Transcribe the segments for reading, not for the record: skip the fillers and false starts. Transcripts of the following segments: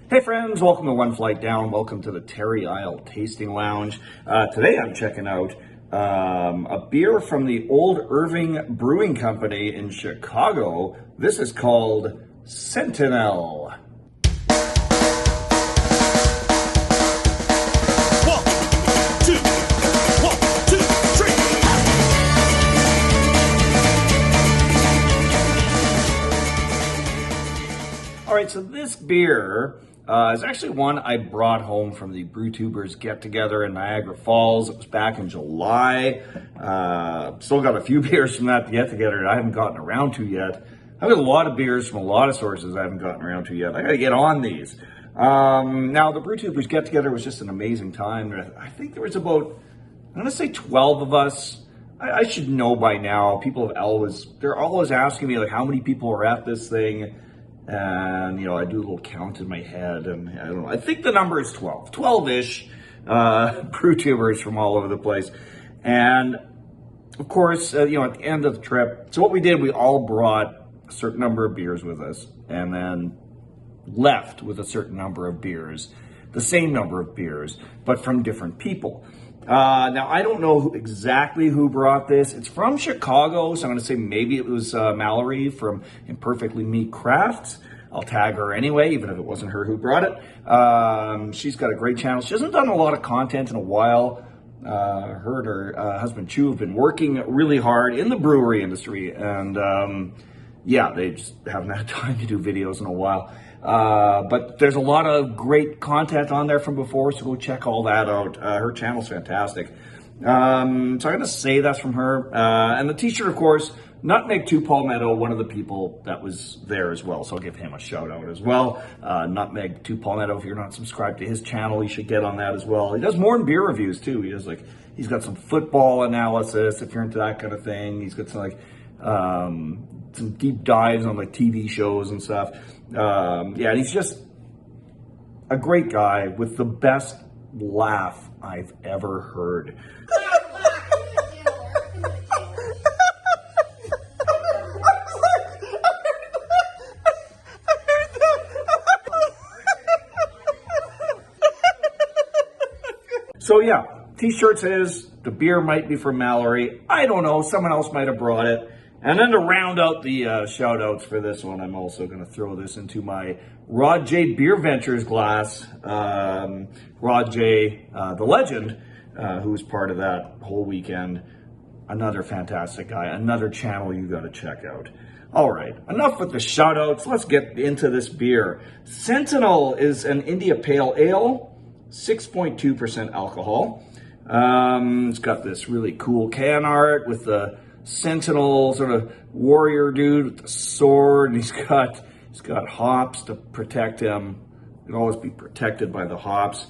Hey friends, welcome to One Flight Down. Welcome to the Terry Isle Tasting Lounge. Today I'm checking out a beer from the old Irving Brewing Company in Chicago. This is called Scentinel. All right, so this beer is actually one I brought home from the BrewTubers get-together in Niagara Falls. It was back in July. Still got a few beers from that get-together that I haven't gotten around to yet. I've got a lot of beers from a lot of sources I haven't gotten around to yet. I gotta get on these. Now, the BrewTubers get-together was just an amazing time. I think there was about, I'm gonna say 12 of us. I should know by now. People they're always asking me like how many people are at this thing. And, I do a little count in my head, and I don't know, I think the number is 12, 12-ish BrewTubers from all over the place. And, of course, at the end of the trip, so what we did, we all brought a certain number of beers with us, and then left with a certain number of beers, the same number of beers, but from different people. Now, I don't know exactly who brought this. It's from Chicago, so I'm going to say maybe it was Malory from Imperfectly Me Crafts. I'll tag her anyway, even if it wasn't her who brought it. She's got a great channel. She hasn't done a lot of content in a while. Her and her husband Chu have been working really hard in the brewery industry, and they just haven't had time to do videos in a while. But there's a lot of great content on there from before, so go check all that out. Her channel's fantastic. So I'm going to say that's from her. And the t-shirt, of course, Nutmeg 2 Palmetto, one of the people that was there as well. So I'll give him a shout out as well. Nutmeg 2 Palmetto, if you're not subscribed to his channel, you should get on that as well. He does more than beer reviews too. He's got some football analysis, if you're into that kind of thing. He's got some some deep dives on TV shows and stuff. And he's just a great guy with the best laugh I've ever heard. So t-shirt says the beer might be from Malory. I don't know, someone else might have brought it. And then to round out the shout outs for this one, I'm also going to throw this into my Rod J Beer Ventures glass. Rod J, the legend, who was part of that whole weekend. Another fantastic guy, another channel you got to check out. All right, enough with the shout outs. Let's get into this beer. Scentinel is an India Pale Ale, 6.2% alcohol. It's got this really cool can art with the Sentinel sort of warrior dude with the sword, and he's got hops to protect him. He'll always be protected by the hops.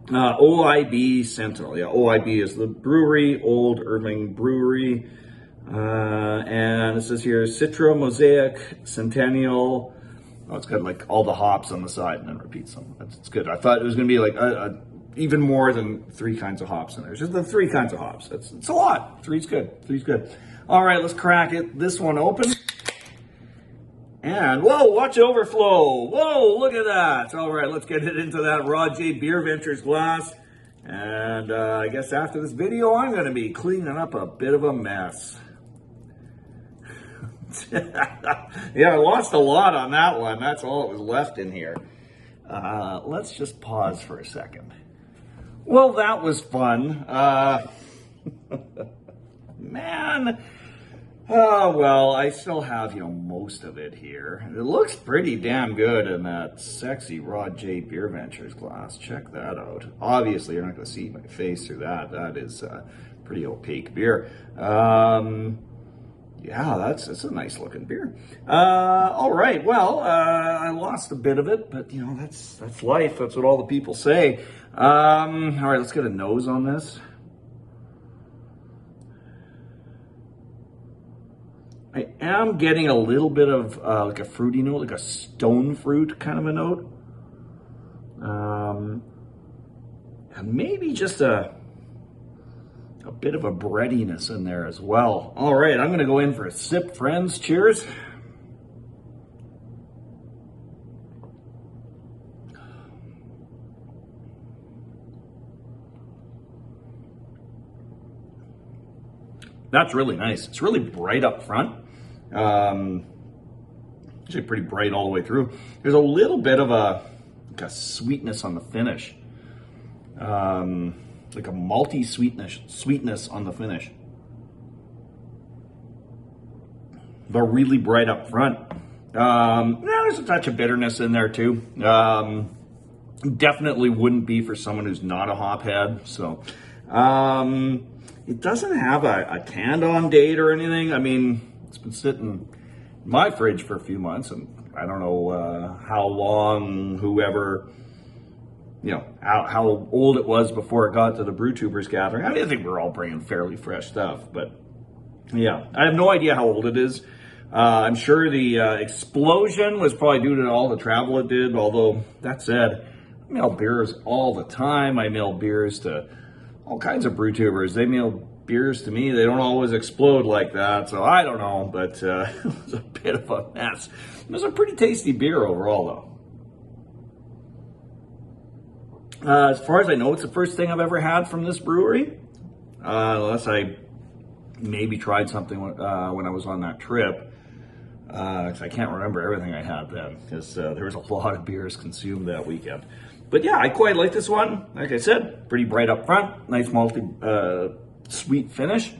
OIB Scentinel. OIB is the brewery, Old Irving Brewery. And it says here Citra, Mosaic, Centennial. Oh, it's got all the hops on the side and then repeats them. It's good. I thought it was going to be even more than 3 kinds of hops in there. It's just the 3 kinds of hops. It's a lot. 3's good. 3's good. All right, let's crack it. This one open. And, whoa, watch it overflow. Whoa, look at that. All right, let's get it into that Rod J Beer Ventures glass. And I guess after this video, I'm going to be cleaning up a bit of a mess. I lost a lot on that one. That's all that was left in here. Let's just pause for a second. Well, that was fun. Man. Oh, well, I still have, most of it here. It looks pretty damn good in that sexy Rod J Beer Ventures glass. Check that out. Obviously, you're not going to see my face through that. That is pretty opaque beer. That's a nice looking beer. All right, well, I lost a bit of it, but that's life. That's what all the people say. All right, let's get a nose on this. I am getting a little bit of like a fruity note, like a stone fruit kind of a note. And maybe just a bit of a breadiness in there as well. All right, I'm gonna go in for a sip, friends. Cheers. That's really nice. It's really bright up front. Actually pretty bright all the way through. There's a little bit of like a sweetness on the finish. Like a malty sweetness on the finish. But really bright up front. There's a touch of bitterness in there too. Definitely wouldn't be for someone who's not a hophead. So, it doesn't have a canned on date or anything. I mean, it's been sitting in my fridge for a few months, and I don't know how long whoever, how old it was before it got to the BrewTubers gathering. I mean, I think we're all bringing fairly fresh stuff, but yeah, I have no idea how old it is. I'm sure the explosion was probably due to all the travel it did, although that said, I mail beers all the time. I mail beers to all kinds of BrewTubers. They mail beers to me. They don't always explode like that, so I don't know, but it was a bit of a mess. It was a pretty tasty beer overall, though. As far as I know, it's the first thing I've ever had from this brewery, unless I maybe tried something when I was on that trip. I can't remember everything I had then, because there was a lot of beers consumed that weekend. But yeah, I quite like this one. Like I said, pretty bright up front, nice malty, sweet finish.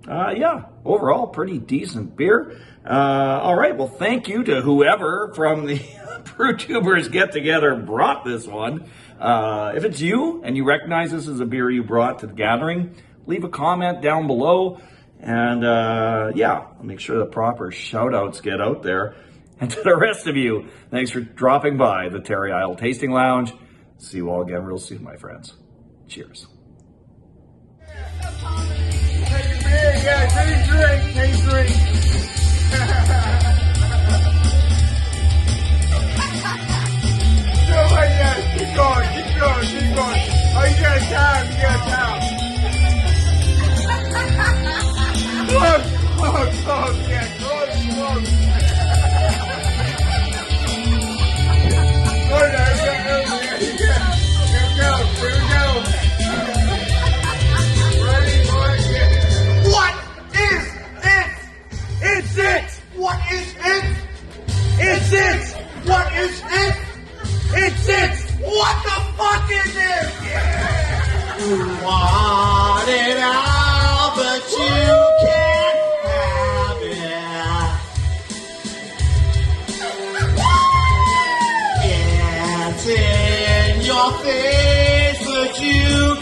Yeah, overall, pretty decent beer. All right, well, thank you to whoever from the BrewTubers get-together brought this one. If it's you and you recognize this as a beer you brought to the gathering, leave a comment down below. And yeah, I'll make sure the proper shout outs get out there. And to the rest of you, thanks for dropping by the Terry Isle Tasting Lounge. See you all again real soon, my friends. Cheers. Take a drink. Keep going. Oh, you got time. Close, yeah, close. Oh, here we go. Ready, one, What is it? It's it. What is it? It's it. What is it? It's it. What the fuck is it? Yeah. You want it all, but you can't have it. It's in your face, but you